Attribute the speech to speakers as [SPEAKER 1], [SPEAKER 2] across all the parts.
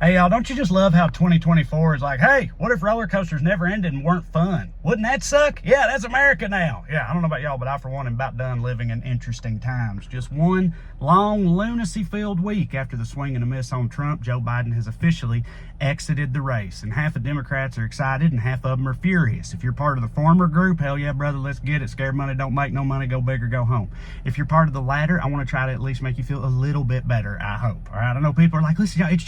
[SPEAKER 1] Hey, y'all, don't you just love how 2024 is like, hey, what if roller coasters never ended and weren't fun? Wouldn't that suck? Yeah, that's America now. Yeah, I don't know about y'all, but I, for one, am about done living in interesting times. Just one long, lunacy-filled week after the swing and a miss on Trump, Joe Biden has officially exited the race. And half the Democrats are excited and half of them are furious. If you're part of the former group, hell yeah, brother, let's get it. Scared money don't make no money, go big or go home. If you're part of the latter, I want to try to at least make you feel a little bit better, I hope. All right, I know people are like, listen, y'all, it's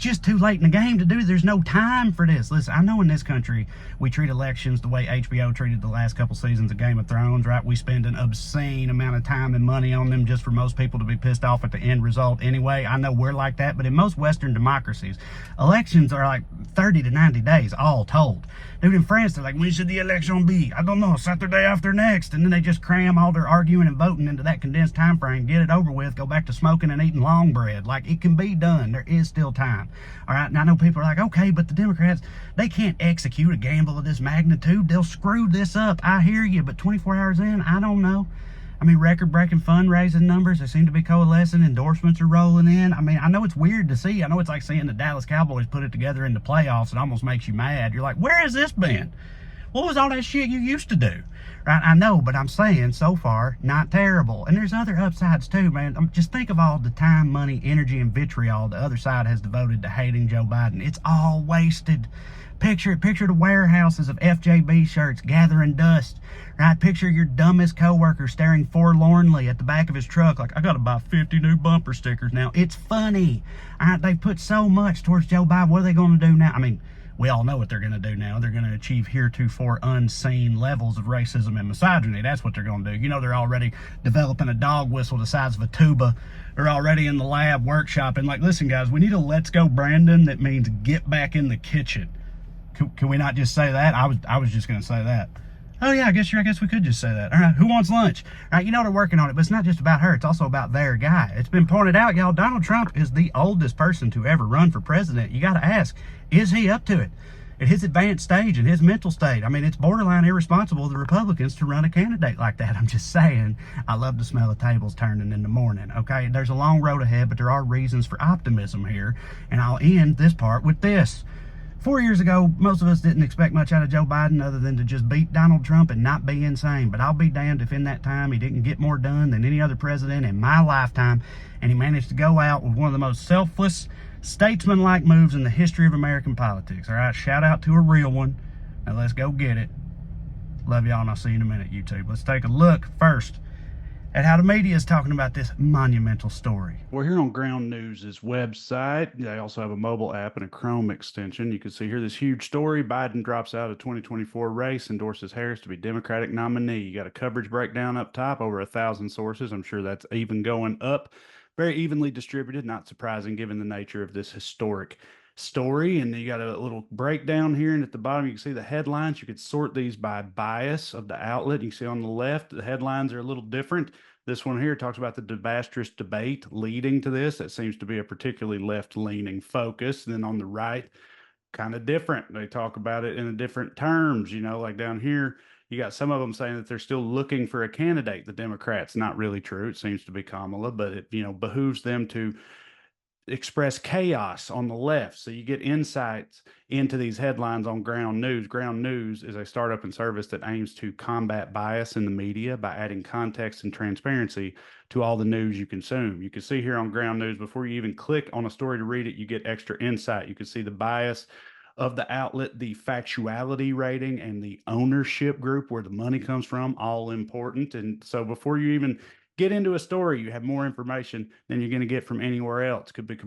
[SPEAKER 1] just too late in the game to do. There's no time for this. Listen, I know in this country we treat elections the way HBO treated the last couple seasons of Game of Thrones, right? We spend an obscene amount of time and money on them just for most people to be pissed off at the end result anyway. I know we're like that, but in most Western democracies, elections are like 30 to 90 days all told. Dude, in France, they're like, when should the election be? I don't know, Saturday after next. And then they just cram all their arguing and voting into that condensed time frame, get it over with, go back to smoking and eating long bread. Like, it can be done. There is still time. All right, and I know people are like, okay, but the Democrats, they can't execute a gamble of this magnitude. They'll screw this up. I hear you, but 24 hours in, I don't know. I mean, record-breaking fundraising numbers, they seem to be coalescing. Endorsements are rolling in. I mean, I know it's weird to see. I know it's like seeing the Dallas Cowboys put it together in the playoffs. It almost makes you mad. You're like, where has this been? What was all that shit you used to do? Right? I know, but I'm saying so far, not terrible. And there's other upsides too, man. Just think of all the time, money, energy, and vitriol the other side has devoted to hating Joe Biden. It's all wasted. Picture the warehouses of FJB shirts gathering dust, right? Picture your dumbest coworker staring forlornly at the back of his truck like, I gotta buy 50 new bumper stickers now. It's funny. They put so much towards Joe Biden. What are they gonna do now? I mean, we all know what they're going to do now. They're going to achieve heretofore unseen levels of racism and misogyny. That's what they're going to do. You know, they're already developing a dog whistle the size of a tuba. They're already in the lab workshopping. Like, listen, guys, we need a let's go Brandon that means get back in the kitchen. Can we not just say that? I was just going to say that. Oh, yeah, I guess we could just say that. All right, who wants lunch? All right, you know they're working on it, but it's not just about her. It's also about their guy. It's been pointed out, y'all, Donald Trump is the oldest person to ever run for president. You got to ask, is he up to it? At his advanced stage and his mental state, I mean, it's borderline irresponsible of the Republicans to run a candidate like that. I'm just saying, I love to smell the tables turning in the morning, okay? There's a long road ahead, but there are reasons for optimism here, and I'll end this part with this. 4 years ago, most of us didn't expect much out of Joe Biden other than to just beat Donald Trump and not be insane. But I'll be damned if in that time he didn't get more done than any other president in my lifetime. And he managed to go out with one of the most selfless, statesman-like moves in the history of American politics. All right, shout out to a real one. Now let's go get it. Love y'all, and I'll see you in a minute, YouTube. Let's take a look first at how the media is talking about this monumental story. We're here on Ground News' website. They also have a mobile app and a Chrome extension. You can see here this huge story. Biden drops out of 2024 race, endorses Harris to be Democratic nominee. You got a coverage breakdown up top, over 1,000 sources. I'm sure that's even going up. Very evenly distributed, not surprising given the nature of this historic story. And you got a little breakdown here, and at the bottom you can see the headlines. You could sort these by bias of the outlet. You can see on the left the headlines are a little different. This one here talks about the disastrous debate leading to this. That seems to be a particularly left-leaning focus. And then on the right, kind of different. They talk about it in different terms. You know, like down here, you got some of them saying that they're still looking for a candidate. The Democrats, not really true. It seems to be Kamala, but it, behooves them to express chaos on the left. So you get insights into these headlines on Ground News. Ground News is a startup and service that aims to combat bias in the media by adding context and transparency to all the news you consume. You can see here on Ground News, before you even click on a story to read it, you get extra insight. You can see the bias of the outlet, the factuality rating, and the ownership group where the money comes from, all important. And so before you even get into a story, you have more information than you're going to get from anywhere else. Could be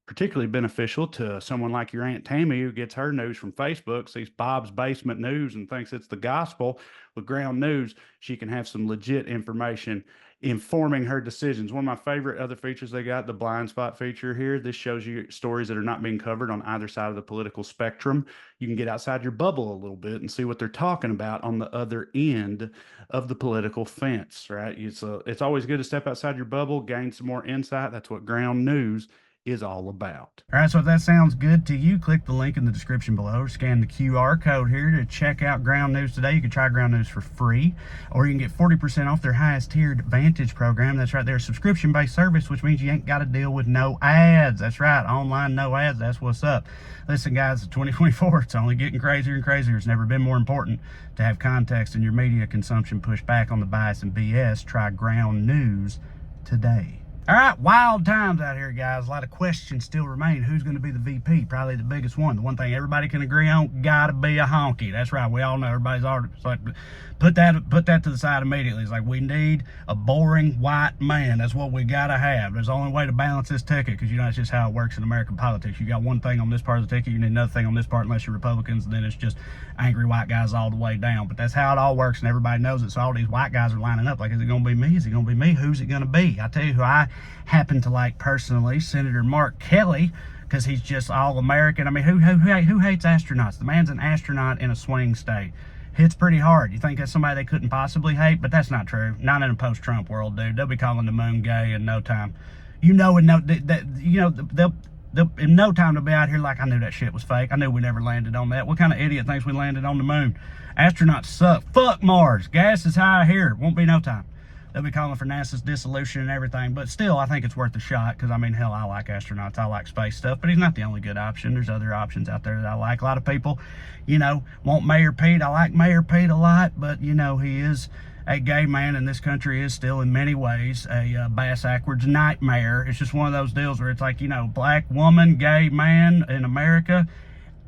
[SPEAKER 1] particularly beneficial to someone like your Aunt Tammy, who gets her news from Facebook, sees Bob's Basement News and thinks it's the gospel. With Ground News, she can have some legit information informing her decisions. One of my favorite other features they got, the blind spot feature here. This shows you stories that are not being covered on either side of the political spectrum. You can get outside your bubble a little bit and see what they're talking about on the other end of the political fence, right? It's always good to step outside your bubble, gain some more insight. That's what Ground News
[SPEAKER 2] is all about.
[SPEAKER 1] All right, so if that sounds good to you, click the link in the description below or scan the QR code here to check out Ground News today. You can try Ground News for free, or you can get 40% off their highest tiered Vantage program. That's right, they're a subscription-based service, which means you ain't got to deal with no ads. That's right, online, no ads. That's what's up. Listen, guys, 2024, it's only getting crazier and crazier. It's never been more important to have context in your media consumption push back on the bias and BS. Try Ground News today. All right, wild times out here, guys. A lot of questions still remain. Who's going to be the VP? Probably the biggest one. The one thing everybody can agree on, gotta be a honky. That's right. We all know. Everybody's already, it's like, put that to the side immediately. It's like, we need a boring white man. That's what we gotta have. There's the only way to balance this ticket, because you know that's just how it works in American politics. You got one thing on this part of the ticket, you need another thing on this part, unless you're Republicans, and then it's just angry white guys all the way down. But that's how it all works, and everybody knows it. So all these white guys are lining up like, is it gonna be me? Is it gonna be me? Who's it gonna be? I tell you who I happen to like personally, Senator Mark Kelly, because he's just all American. I mean, who hates astronauts? The man's an astronaut in a swing state. Hits pretty hard. You think that's somebody they couldn't possibly hate, but that's not true. Not in a post-Trump world, dude. They'll be calling the moon gay in no time. You know, in no time they'll be out here like, I knew that shit was fake. I knew we never landed on that. What kind of idiot thinks we landed on the moon? Astronauts suck. Fuck Mars. Gas is high here. Won't be no time. They'll be calling for NASA's dissolution and everything, but still, I think it's worth a shot, because, I mean, hell, I like astronauts, I like space stuff, but he's not the only good option. There's other options out there that I like. A lot of people, you know, want Mayor Pete. I like Mayor Pete a lot, but, you know, he is a gay man, and this country is still, in many ways, a bass-ackwards nightmare. It's just one of those deals where it's like, you know, black woman, gay man in America,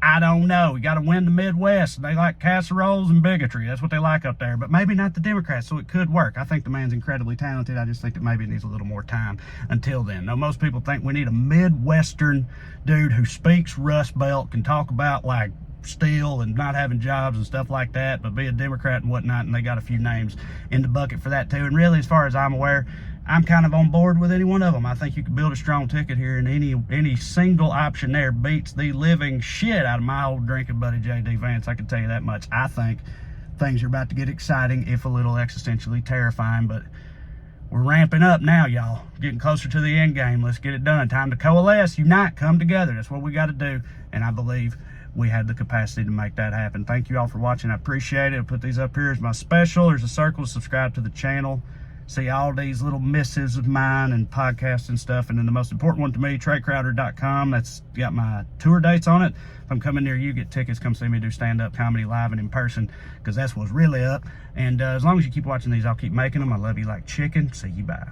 [SPEAKER 1] I don't know. You got to win the Midwest. They like casseroles and bigotry. That's what they like up there. But maybe not the Democrats, so it could work. I think the man's incredibly talented. I just think that maybe it needs a little more time until then. Now, most people think we need a Midwestern dude who speaks Rust Belt, can talk about, like, steel and not having jobs and stuff like that, but be a Democrat and whatnot, and they got a few names in the bucket for that, too. And really, as far as I'm aware, I'm kind of on board with any one of them. I think you can build a strong ticket here, and any single option there beats the living shit out of my old drinking buddy J.D. Vance. I can tell you that much. I think things are about to get exciting, if a little existentially terrifying, but we're ramping up now, y'all. Getting closer to the end game. Let's get it done. Time to coalesce, unite, come together. That's what we got to do, and I believe we have the capacity to make that happen. Thank you all for watching. I appreciate it. I'll put these up here as my special. There's a circle to subscribe to the channel. See all these little misses of mine and podcasts and stuff. And then the most important one to me, TreyCrowder.com. That's got my tour dates on it. If I'm coming near you, get tickets, come see me do stand-up comedy live and in person, because that's what's really up. And as long as you keep watching these, I'll keep making them. I love you like chicken. See you, bye.